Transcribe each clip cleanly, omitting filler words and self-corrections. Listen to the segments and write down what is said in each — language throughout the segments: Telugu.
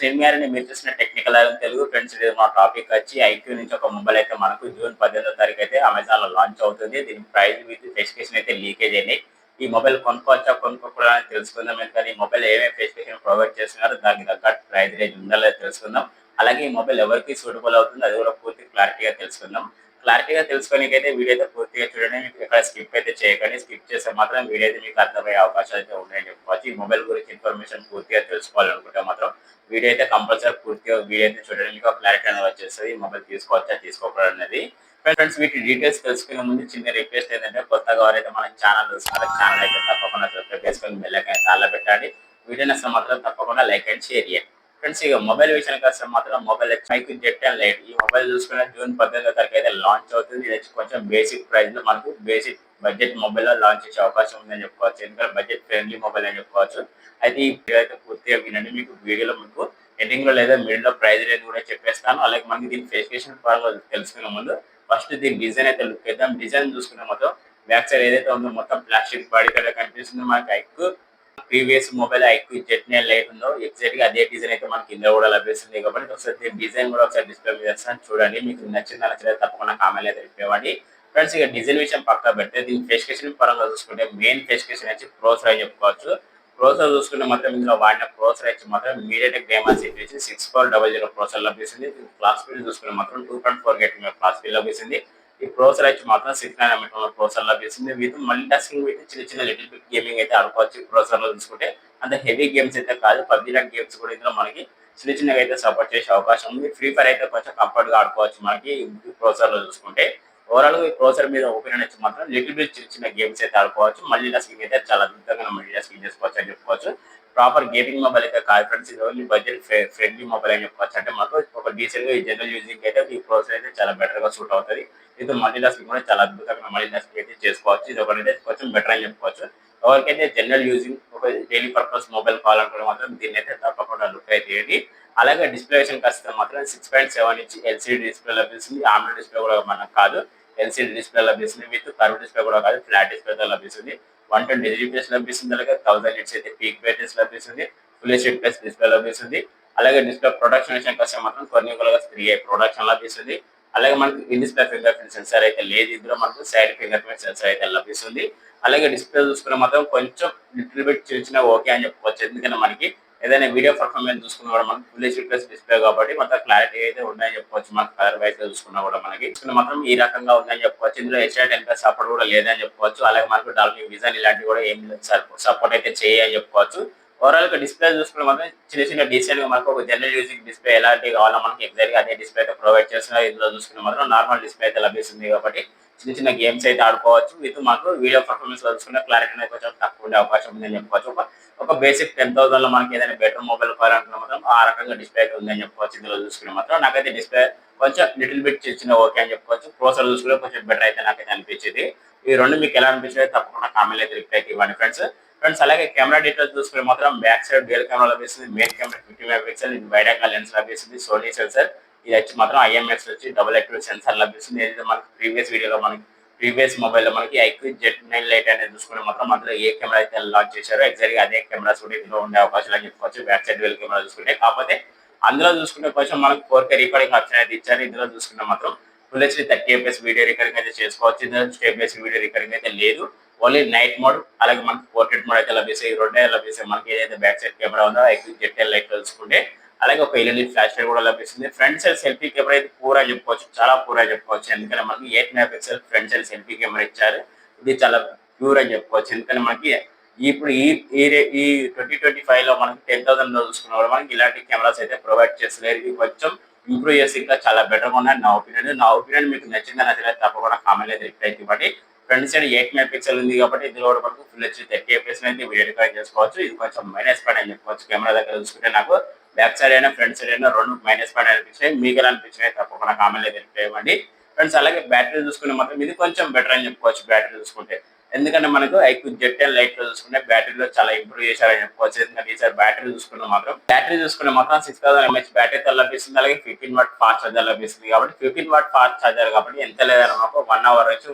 ఫ్రెండ్స్ నేను గారిని మీరు చూసిన టెక్నికల్ తెలుగు ఫ్రెండ్స్ ఇది మా టాపిక్ వచ్చి ఐక్యూ నుంచి ఒక మొబైల్ అయితే మనకు జూన్ 18వ తారీఖు అయితే అమెజాన్ లో లాంచ్ అవుతుంది. దీని ప్రైస్ విత్ స్పెసిఫికేషన్ అయితే లీకేజ్ అయినాయి. ఈ మొబైల్ కొనుక్కోవచ్చా కొనుక్కోకూడదా అని తెలుసుకుందాం. ఎందుకంటే ఈ మొబైల్ ఏమేమి స్పెసిఫికేషన్ ప్రొవైడ్ చేస్తున్నారు, దానికి తగ్గట్టు ప్రైస్ రేంజ్ ఉందా లేదా తెలుసుకుందాం. అలాగే ఈ మొబైల్ ఎవరికి సూటబుల్ అవుతుంది అది కూడా పూర్తి క్లారిటీగా తెలుసుకుందాం. క్లారిటీగా తెలుసుకోనికైతే వీడియో అయితే పూర్తిగా చూడండి. మీకు ఎక్కడ స్కిప్ అయితే చేయకండి. స్కిప్ చేస్తే మాత్రం వీడియో అయితే మీకు అర్థమయ్యే అవకాశాలు అయితే ఉన్నాయని చెప్పుకోవచ్చు. ఈ మొబైల్ గురించి ఇన్ఫర్మేషన్ పూర్తిగా తెలుసుకోవాలనుకుంటే మాత్రం వీడియో అయితే కంపల్సరీ పూర్తిగా వీడియో అయితే చూడండి. మీకు క్లారిటీ అనేది వచ్చేస్తుంది. ఈ మొబైల్ తీసుకోవచ్చా తీసుకోకూడదు అనేది. ఫ్రెండ్స్ వీటి డీటెయిల్స్ తెలుసుకునే ముందు చిన్న రిక్వెస్ట్ ఏంటంటే కొత్తగా ఎవరైతే మన ఛానల్ చూస్తున్నారో ఛానల్ అయితే తప్పకుండా సబ్స్క్రైబ్ చేసుకొని బెల్ ఐకాన్ ఆల్లో పెట్టండి. వీడియో నచ్చితే మాత్రం తప్పకుండా లైక్ అండ్ షేర్ చేయండి. ఫ్రెండ్స్ ఇక మొబైల్ విషయానికి వస్తే మాత్రం మొబైల్ ఐక్యూ జెడ్10 లైట్ ఈ మొబైల్ చూసుకున్న జూన్ 18వ తారీఖు అయితే లాంచ్ అవుతుంది. ఇది కొంచెం బేసిక్ ప్రైస్ లో మనకు బేసిక్ బడ్జెట్ మొబైల్ లో లాంచ్ చేసే అవకాశం ఉందని చెప్పుకోవచ్చు. ఎందుకంటే బడ్జెట్ ఫ్రెండ్లీ మొబైల్ అని చెప్పుకోవచ్చు. అయితే ఈ వీడియో అయితే పూర్తిగా వినండి. మీకు వీడియోలో మీకు ఎండింగ్ లో లేదా మిడిల్ లో ప్రైస్ రేంజ్ కూడా చెప్పేస్తాను. అలాగే మనకి దీని స్పెసిఫికేషన్ పరంగా తెలుసుకునే ముందు ఫస్ట్ దీని డిజైన్ అయితే లుక్ చేద్దాం. డిజైన్ చూసుకున్న మొత్తం బ్యాక్ సైడ్ ఏదైతే ఉందో మొత్తం ప్లాస్టిక్ బాడీ కలర్ కనిపిస్తుంది. మనకి iQOO previous mobile iQOO Z nine lite ఉందో ఎగ్జాక్ట్ గా అదే డిజైన్ అయితే మనకి కింద కూడా లభిస్తుంది. కాబట్టి ఒకసారి దీని డిజైన్ కూడా ఒకసారి డిస్ప్లే మీద చేస్తాను చూడండి. మీకు నచ్చిందా నచ్చలేదు తప్పకుండా కామెంట్ అయితే ఇవ్వండి. ఫ్రెండ్స్ ఇక డిజైన్ విషయం పక్కా పెడితే దీని స్పెసిఫికేషన్ పరంగా చూసుకుంటే మెయిన్ స్పెసిఫికేషన్ వచ్చి ప్రోసెసర్ అని చెప్పుకోవచ్చు. ప్రోసెసర్ చూసుకుంటే మాత్రం ఇందులో వాడిన ప్రోసెసర్ వచ్చి మాత్రం మీడియాటెక్ డైమెన్సిటీ 6400 ప్రోసెసర్ లభిస్తుంది. క్లాక్ స్పీడ్ చూసుకుంటే మాత్రం 2.4 GHz క్లాక్ స్పీడ్ లభిస్తుంది. ఈ ప్రోసెసర్ వచ్చి మాత్రం 6 nanometer ప్రోసెసర్ లభిస్తుంది. విత్ మల్టీ టాస్కింగ్ విత్ చిన్న చిన్న లిటిల్ బిట్ గేమింగ్ అయితే ఆడుకోవచ్చు. ప్రోసెసర్ లో చూసుకుంటే అంత హెవీ గేమ్స్ అయితే కాదు. పబ్జీ లాంటి గేమ్స్ కూడా ఇందులో మనకి చిన్న చిన్నగా అయితే సపోర్ట్ చేసే అవకాశం ఉంది. ఫ్రీ ఫైర్ అయితే కొంచెం కంఫర్ట్ గా ఆడుకోవచ్చు మనకి ప్రోసెసర్ లో చూసుకుంటే. ఓవరాల్ గా ఈ ప్రోసెసర్ మీద ఒపీనియన్ వచ్చి మాత్రం లిటిల్ బిట్ చిన్న చిన్న గేమ్స్ అయితే ఆడుకోవచ్చు. మల్టీ టాస్కింగ్ అయితే చాలా అద్భుతంగా మల్టీ టాస్కింగ్ చేసుకోవచ్చు అని చెప్పుకోవచ్చు. ప్రాపర్ గేమింగ్ మొబైల్ అయితే కాదు ఫ్రెండ్స్. ఇది ఓన్లీ బడ్జెట్ ఫ్రెండ్లీ మొబైల్ అని చెప్పుకోవచ్చు. అంటే మనకు ఒక డీసెంట్ గా ఈ జనరల్ యూజింగ్ అయితే ఈ ప్రోసెసర్ అయితే చాలా బెటర్ గా సూట్ అవుతుంది. ఇది మల్టీ టాస్కింగ్ కూడా చాలా అద్భుతంగా మల్టీ టాస్కింగ్ అయితే చేసుకోవచ్చు. ఇది ఒకటి కొంచెం బెటర్ అని చెప్పుకోవచ్చు. ఎవరికైతే జనరల్ యూజింగ్ ఒక డైలీ పర్పస్ మొబైల్ కావాలనుకుంటే మాత్రం దీన్ని అయితే తప్పకుండా లుక్ అయితే చేయండి. అలాగే డిస్ప్లే విషయానికి వస్తే మాత్రం 6.7 ఇంచ్ ఎల్సీడీ డిస్ప్లే లభిస్తుంది. ఆమ్లెట్ డిస్ప్లే కూడా మనకు కాదు, ఎల్సీడీ డిస్ప్లే లభిస్తుంది. విత్ కర్వ్ డిస్ప్లే కూడా కాదు, ఫ్లాట్ డిస్ప్లే లభిస్తుంది. 120 జీబీఎస్ లభిస్తుంది. అలాగే 1000 నిట్స్ అయితే పీక్ బ్రైట్నెస్ లభిస్తుంది. ఫుల్ హెచ్డీ ప్లస్ డిస్ప్లే లభిస్తుంది. అలాగే డిస్ప్లే ప్రొడక్షన్ విషయానికి వస్తే మాత్రం కొన్నికలుగా 3i ప్రొడక్షన్ లభిస్తుంది. అలాగే మనకి in display finger print censor అయితే లేదు. ఇందులో మనకు సైడ్ ఫింగర్ ప్రింట్ సెన్సార్ అయితే లభిస్తుంది. అలాగే డిస్ప్లే చూసుకున్న మాత్రం కొంచెం లిటిల్ బిట్ చిన్న ఓకే అని చెప్పుకోవచ్చు. ఎందుకంటే మనకి ఏదైనా వీడియో పర్ఫార్మెన్స్ చూసుకున్నా కూడా మనకి ఫుల్ హెచ్డీ ప్లస్ డిస్ప్లే కాబట్టి మొత్తం క్లారిటీ అయితే ఉన్నాయని చెప్పుకోవచ్చు. మనకి కలర్ వైజ్ చూసుకున్నా కూడా మనకి మాత్రం ఈ రకంగా ఉందని చెప్పుకోవచ్చు. ఇందులో HDR10 సపోర్ట్ కూడా లేదని చెప్పుకోవచ్చు. అలాగే మనకు డాల్బీ విజన్ ఇలాంటివి కూడా ఏం సపోర్ట్ అయితే చేయని చెప్పుకోవచ్చు. ఓవరాల్ గా డిస్ప్లే చూసుకున్న మాత్రం చిన్న చిన్న డీసెంట్ గా మనకు ఒక జనరల్ యూజింగ్ డిస్ప్లే ఎలాంటి కావాలో మనకి ఎగ్జాక్ట్ గా అదే డిస్ప్లే అయితే ప్రొవైడ్ చేస్తున్నారు. ఇందులో చూసుకున్న మాత్రం నార్మల్ డిస్ప్లే అయితే లభిస్తుంది కాబట్టి చిన్న చిన్న గేమ్స్ అయితే ఆడుకోవచ్చు. విత్ మాకు వీడియో పర్ఫార్మెన్స్ చూసుకున్న క్లారిటీ అనేది కొంచెం తక్కువ ఉండే అవకాశం ఉందని చెప్పుకోవచ్చు. ఒక బేసిక్ 10,000 లో మనకి ఏదైనా బెటర్ మొబైల్ కావాలనుకున్న మాత్రం ఆ రకంగా డిస్ప్లే అయితే ఉందని చెప్పుకోవచ్చు. ఇందులో చూసుకున్న మాత్రం నాకైతే డిస్ప్లే కొంచెం లిటిల్ బిట్ చిన్న ఓకే అని చెప్పుకోవచ్చు. ప్రోసెసర్ చూసుకుంటే కొంచెం బెటర్ అయితే నాకైతే అనిపించింది. ఈ రెండు మీకు ఎలా అనిపించింది తప్పకుండా కామెంట్ అయితే రిప్లై ఇవ్వండి ఫ్రెండ్స్. అలాగే కెమెరా డీటెయిల్స్ చూసుకుని మాత్రం బ్యాక్ సైడ్ డ్యూయల్ కెమెరా లభిస్తుంది. మెయిన్ కెమెరా 50 మెగాపిక్సెల్, ఇది వైడ్ యాంగిల్ లెన్స్ లభిస్తుంది. సోనీ సెన్సర్ ఇది వచ్చి మాత్రం IMX వచ్చి డబుల్ యాక్టివ్ సెన్సార్ లభిస్తుంది. ఏదైతే మనకి ప్రీవియస్ మొబైల్ లో మనకి ఐక్యూ జెడ్9 లైట్ అనేది చూసుకుంటే మాత్రం అందులో ఏ కెమెరా అయితే లాంచ్ చేశారో ఎగ్జాక్ట్ గా అదే కెమెరాస్ కూడా ఇందులో ఉండే అవకాశాలు అని చెప్పుకోవచ్చు. బ్యాక్ సైడ్ డ్యూయల్ కెమెరా చూసుకుంటే కాకపోతే అందులో చూసుకుంటే కొంచెం మనకు 4K రికార్డింగ్ ఆప్షన్ అయితే ఇచ్చారు. ఇందులో చూసుకుంటే మాత్రం full HD 30fps video recording అయితే చేసుకోవచ్చు. ఇందులో స్టేబిఎస్ వీడియో రికార్డింగ్ అయితే లేదు. ఓన్లీ నైట్ మోడ్ అలాగే మనకి పోర్ట్రేట్ మోడ్ అయితే లభిస్తాయి. ఈ రెండే లభిస్తాయి. మనకి ఏదైతే బ్యాక్ సైడ్ కెమెరా ఉందో ఐక్యూ జెడ్10 లైట్ చూసుకుంటే అలాగే ఒక ఎల్ఈడి ఫ్లాష్ లైట్ కూడా లభిస్తుంది. ఫ్రంట్ సైడ్ సెల్ఫీ కెమెరా అయితే పూరా చెప్పుకోవచ్చు, చాలా పూరా చెప్పుకోవచ్చు. ఎందుకంటే మనకి 8 megapixel front side selfie camera ఇచ్చారు. ఇది చాలా ప్యూర్ అని చెప్పుకోవచ్చు. ఎందుకంటే మనకి ఇప్పుడు ఈ 2025 లో మనకి 10,000 లో చూసుకున్న కూడా మనకి ఇలాంటి కెమెరాస్ అయితే ప్రొవైడ్ చేస్తున్నారు. ఇది కొంచెం ఇంప్రూవ్ చేసి ఇంకా చాలా బెటర్గా ఉన్నాయి నా ఒపీనియన్ మీకు నచ్చిందా నచ్చలేదు తప్పకుండా కామెంట్ అయితే రిప్లై ఇవ్వండి. ఫ్రంట్ సైడ్ 8 మెగాపిక్సెల్ ఉంది కాబట్టి ఇందులో కూడా మనకు ఫుల్ హెచ్డీ 30fps అయితే వీడియో రికార్డ్ చేసుకోవచ్చు. ఇది కొంచెం మైనస్ పాయింట్ అని చెప్పుకోవచ్చు. కెమెరా దగ్గర చూసుకుంటే నాకు బ్యాక్ సైడ్ అయినా ఫ్రంట్ సైడ్ అయినా రెండు మైనస్ పాయింట్ అనిపించాయి. మీకు ఎలా అనిపించినాయి తప్పకుండా కామెంట్ అయితే రిప్లై ఇవ్వండి ఫ్రెండ్స్. అలాగే బ్యాటరీ చూసుకుంటే మాత్రం ఇది కొంచెం బెటర్ అని చెప్పుకోవచ్చు బ్యాటరీ చూసుకుంటే. ఎందుకంటే మనకు ఐక్యూ జెడ్10 లైట్ లో చూసుకుంటే బ్యాటరీలో చాలా ఇంప్రూవ్ చేశారని చెప్పుకోవచ్చు. ఎందుకంటే ఈసారి బ్యాటరీ చూసుకుంటే మాత్రం 6000 mAh బ్యాటరీతో లభిస్తుంది. అలాగే 15 వాట్ ఫాస్ట్ ఛార్జర్ లభిస్తుంది. కాబట్టి 15 వాట్ ఫాస్ట్ ఛార్జర్ కాబట్టి ఎంత లేదన్నా మాకు 1 అవర్ నుంచి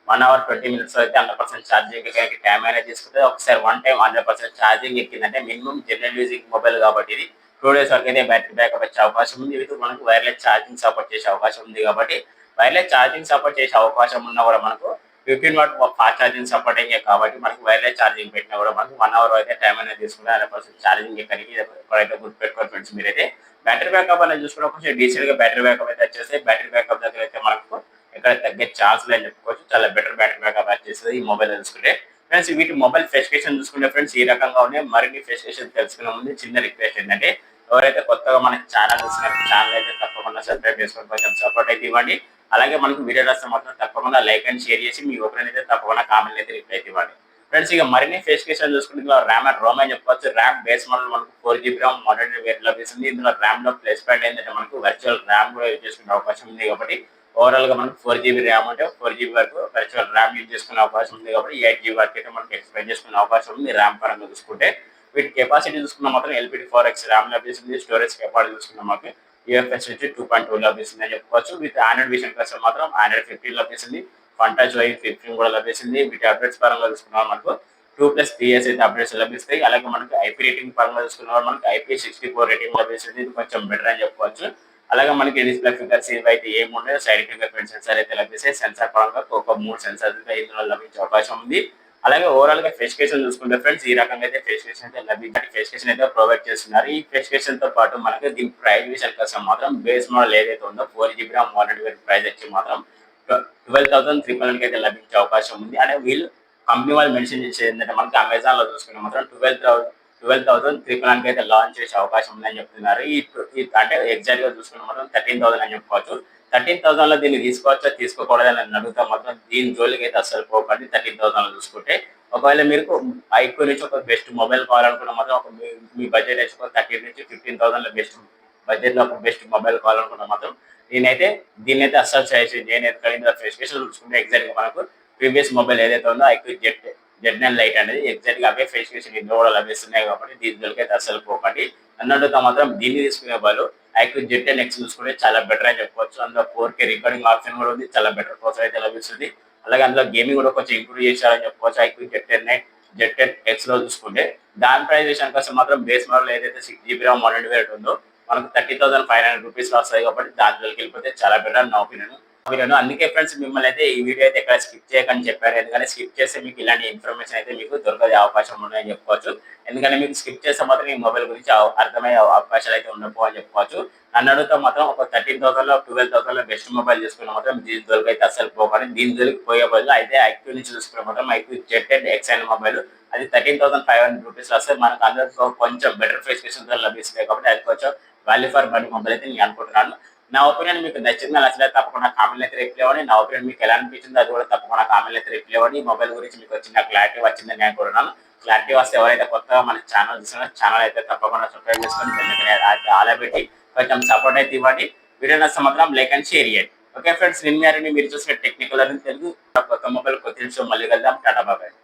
1 అవర్ 20 minutes అయితే 100% ఛార్జింగ్ టైం అనేది తీసుకుంటే ఒకసారి వన్ టైం 100% ఛార్జింగ్ ఎక్కిందంటే మినిమం జనరల్ యూజింగ్ మొబైల్ కాబట్టి ఇది 2 డేస్ వరకు అయితే బ్యాటరీ బ్యాకప్ వచ్చే అవకాశం ఉంది. విత్ మనకు వైర్‌లెస్ ఛార్జింగ్ సపోర్ట్ చేసే అవకాశం ఉంది కాబట్టి వైర్‌లెస్ ఛార్జింగ్ సపోర్ట్ చేసే అవకాశం ఉన్నా కూడా మనకు 15 వాట్ ఫాస్ట్ ఛార్జింగ్ సపోర్ట్ అయ్యే కాబట్టి మనకు వైర్‌లెస్ ఛార్జింగ్ పెట్టినా కూడా మనకు 1 అవర్ అయితే టైం అనేది తీసుకుంటుంది. 100% ఛార్జింగ్ ఎక్కడానికి ఇప్పుడైతే గుర్తుపెట్టుకోవాలి ఫ్రెండ్స్ మీరైతే. బ్యాటరీ బ్యాకప్ అనేది చూసుకుంటే కొంచెం డీసెంట్‌గా బ్యాటరీ బ్యాకప్ అయితే వచ్చేసి బ్యాటరీ బ్యాకప్ దగ్గర అయితే మనకు ఎక్కడ తగ్గే ఛాన్స్ లేదని చెప్పుకోవచ్చు. చాలా బెటర్ బ్యాటరీ బ్యాకప్ వచ్చేస్తది ఈ మొబైల్ చూసుకుంటే. ఫ్రెండ్స్ వీటి మొబైల్ స్పెసిఫికేషన్ చూసుకుంటే ఫ్రెండ్స్ ఈ రకంగా ఉన్నాయి. మరిన్ని స్పెసిఫికేషన్ తెలుసుకునే ముందు చిన్న రిక్వెస్ట్ ఏంటంటే ఎవరైతే కొత్తగా మన ఛానల్ చూస్తున్నారో ఛానల్ అయితే తప్పకుండా సబ్స్క్రైబ్ చేసుకొని కొంచెం సపోర్ట్ అయితే ఇవ్వండి. అలాగే మనకు వీడియో వస్తే మాత్రం తప్పకుండా లైక్ అండ్ షేర్ చేసి మీ ఒపీనియన్ అయితే తప్పకుండా కామెంట్ అయితే రిప్లై అయితే ఇవ్వండి. ఫ్రెండ్స్ ఇక మరిన్ని స్పెసిఫికేషన్ చూసుకుంటే ఇందులో ర్యామ్ అండ్ రోమ్ అని చెప్పొచ్చు. ర్యామ్ బేస్ మోడల్ మనకు 4 GB ర్యామ్ మోడరేట్ వేరియంట్ లభిస్తుంది. ఇందులో ర్యామ్ లో ప్లస్ పాయింట్ ఏంటంటే మనకు వర్చువల్ ర్యామ్ కూడా యూజ్ చేసుకునే అవకాశం ఉంది కాబట్టి ఓవరాల్ గా మనకు 4 GB ర్యామ్ అంటే 4 GB వరకు వర్చువల్ ర్యామ్ యూజ్ చేసుకునే అవకాశం ఉంది కాబట్టి 8 GB వరకు అయితే మనకు ఎక్స్పెండ్ చేసుకునే అవకాశం ఉంది ర్యామ్ పరంగా చూసుకుంటే. వీటి కెపాసిటీ చూసుకున్న మాత్రం LPD4X ర్యామ్ లభిస్తుంది. స్టోరేజ్ కెపాసిటీ చూసుకున్న మాకు UFS వచ్చి 2.2 లభిస్తుంది అని చెప్పుకోవచ్చు. విత్ ఆండ్రాయిడ్ విషయానికి వస్తే మాత్రం ఆండ్రాయిడ్ 15 లభిస్తుంది. ఫన్ టచ్ వై 15 కూడా లభిస్తుంది. వీటి అప్డేట్స్ పరంగా చూసుకున్నాం మనకు 2+3 ఇయర్స్ అయితే అప్డేట్స్ లభిస్తాయి. అలాగే మనకు IP రేటింగ్ పరంగా చూసుకున్న మనకు IP64 రేటింగ్ లభిస్తుంది. ఇది కొంచెం బెటర్ అని చెప్పుకోవచ్చు. అలాగే మనకి డిస్ప్లే ఫిగర్స్ ఇవైతే ఏముండదు. సైడ్ ఫింగర్ ప్రింట్ సెన్సార్ అయితే లభిస్తాయి. సెన్సార్ పరంగా ఒక 3 సెన్సార్స్ అయితే ఇందులో లభించే అవకాశం ఉంది. అలాగే ఓవరాల్ గా స్పెసిఫికేషన్ చూసుకుంటే ఫ్రెండ్స్ ఈ రకంగా అయితే స్పెసిఫికేషన్ అయితే లభించి స్పెసిఫికేషన్ అయితే ప్రొవైడ్ చేస్తున్నారు. ఈ స్పెసిఫికేషన్ తో పాటు మనకి దీని ప్రైస్ విషయానికి వస్తే మాత్రం బేస్ మోడల్ ఏదైతే ఉందో 4 GB ర్యామ్ మోడరేట్ ప్రైస్ వచ్చి మాత్రం 12,300 అయితే లభించే అవకాశం ఉంది. అంటే వీళ్ళు కంపెనీ వాళ్ళు మెన్షన్ చేసేది ఏంటంటే మనకి అమెజాన్ లో చూసుకుంటే మాత్రం 12,300 అయితే లాంచ్ చేసే అవకాశం ఉందని చెప్తున్నారు. అంటే ఎగ్జాక్ట్ గా చూసుకుంటే మాత్రం 13,000 అని చెప్పుకోవచ్చు. 13,000 లో దీన్ని తీసుకోవచ్చా తీసుకోకూడదని నన్ను అడుగుతా మాత్రం దీని జోలికి అయితే అస్సలు పోకండి. 13,000 లో చూసుకుంటే ఒకవేళ మీకు ఐక్యూ నుంచి ఒక బెస్ట్ మొబైల్ కావాలనుకున్న మాత్రం ఒక మీ బడ్జెట్ వచ్చి 13 నుంచి 15,000 లో బెస్ట్ బడ్జెట్ లో ఒక బెస్ట్ మొబైల్ కావాలనుకున్న మాత్రం దీన్నైతే అస్సలు సజెస్ట్ చేయను. ఎందుకంటే స్పెసిఫికేషన్ చూసుకుంటే ఎగ్జాక్ట్ గా మనకు ప్రీవియస్ మొబైల్ ఏదైతే ఉందో ఐక్యూ Z9 లైట్ అనేది ఎగ్జాక్ట్ గా అవే స్పెసిఫికేషన్ ఇందులో కూడా లభిస్తున్నాయి కాబట్టి దీని జోలికి అయితే అస్సలు పోకండి. అన్నట్టుగా మాత్రం దీన్ని తీసుకునే వాళ్ళు ఐక్యూ Z10X చూసుకుంటే చాలా బెటర్ అని చెప్పుకోవచ్చు. అందులో 4K రికార్డింగ్ ఆప్షన్ కూడా ఉంది. చాలా బెటర్ ప్రాసెసర్ అయితే లభిస్తుంది. అలాగే అందులో గేమింగ్ కూడా కొంచెం ఇంప్రూవ్ చేశారని చెప్పుకోవచ్చు. ఐక్యూ Z10X లో చూసుకుంటే దాని ప్రైస్ విషయానికి వస్తే మాత్రం బేస్ మోడల్ ఏదైతే 6 GB ర్యామ్ మోడరేట్ వేరియంట్ ఉందో మనకు 30,500 రూపీస్ లో వస్తాయి కాబట్టి దాని జోలికి వెళ్ళిపోతే చాలా బెటర్ నా ఒపీనియన్. అందుకే ఫ్రెండ్స్ మిమ్మల్ని అయితే ఈ వీడియో అయితే ఎక్కడ స్కిప్ చేయకని చెప్పారు. ఎందుకంటే స్కిప్ చేస్తే మీకు ఇలాంటి ఇన్ఫర్మేషన్ అయితే మీకు దొరకదే అవకాశం ఉన్నాయని చెప్పుకోవచ్చు. ఎందుకంటే మీకు స్కిప్ చేస్తే మాత్రం ఈ మొబైల్ గురించి అర్థమయ్యే అవకాశాలు అయితే ఉండవు అని చెప్పుకోవచ్చు. నన్ను అడుగుతా మాత్రం ఒక 13,000 లో 12,000 లో బెస్ట్ మొబైల్ తీసుకున్న మాత్రం దీని జోలికి అయితే అస్సలు పోకండి. దీని జోలికి పోయే బదులు అయితే ఐక్యూ నుంచి చూసుకున్న మాత్రం ఐక్యూ Z10X అనే మొబైల్ అది 13,500 రూపీస్ వస్తే మనకు అందరితో కొంచెం బెటర్ స్పెసిఫికేషన్ తో లభిస్తుంది కాబట్టి అది కొంచెం వాల్యూ ఫర్ మనీ మొబైల్ అయితే నేను అనుకుంటున్నాను. నా ఒపీనియన్ మీకు నచ్చిందా నచ్చలేదు తప్పకుండా కామెంట్ అయితే రిప్లై ఇవ్వండి. నా ఒపీనియన్ మీకు ఎలా అనిపించిందో అది కూడా తప్పకుండా కామెంట్ అయితే రిప్లై ఇవ్వండి. ఈ మొబైల్ గురించి మీకు చిన్న క్లారిటీ వచ్చిందని నేను అనుకుంటున్నాను. క్లారిటీ వస్తే ఎవరైతే కొత్తగా మన ఛానల్ చూస్తున్నారో ఛానల్ అయితే తప్పకుండా సబ్స్క్రైబ్ చేసుకొని ఆలా పెట్టి కొంచెం సపోర్ట్ అయితే ఇవ్వండి. వీడియో నచ్చితే మాత్రం లైక్ అండ్ షేర్ చేయండి. ఓకే ఫ్రెండ్స్, మీరు చూసిన టెక్నికల్ తెలుగు కొత్త మొబైల్ కొత్త మళ్ళీ కలుద్దాం. టాటా బాయ్.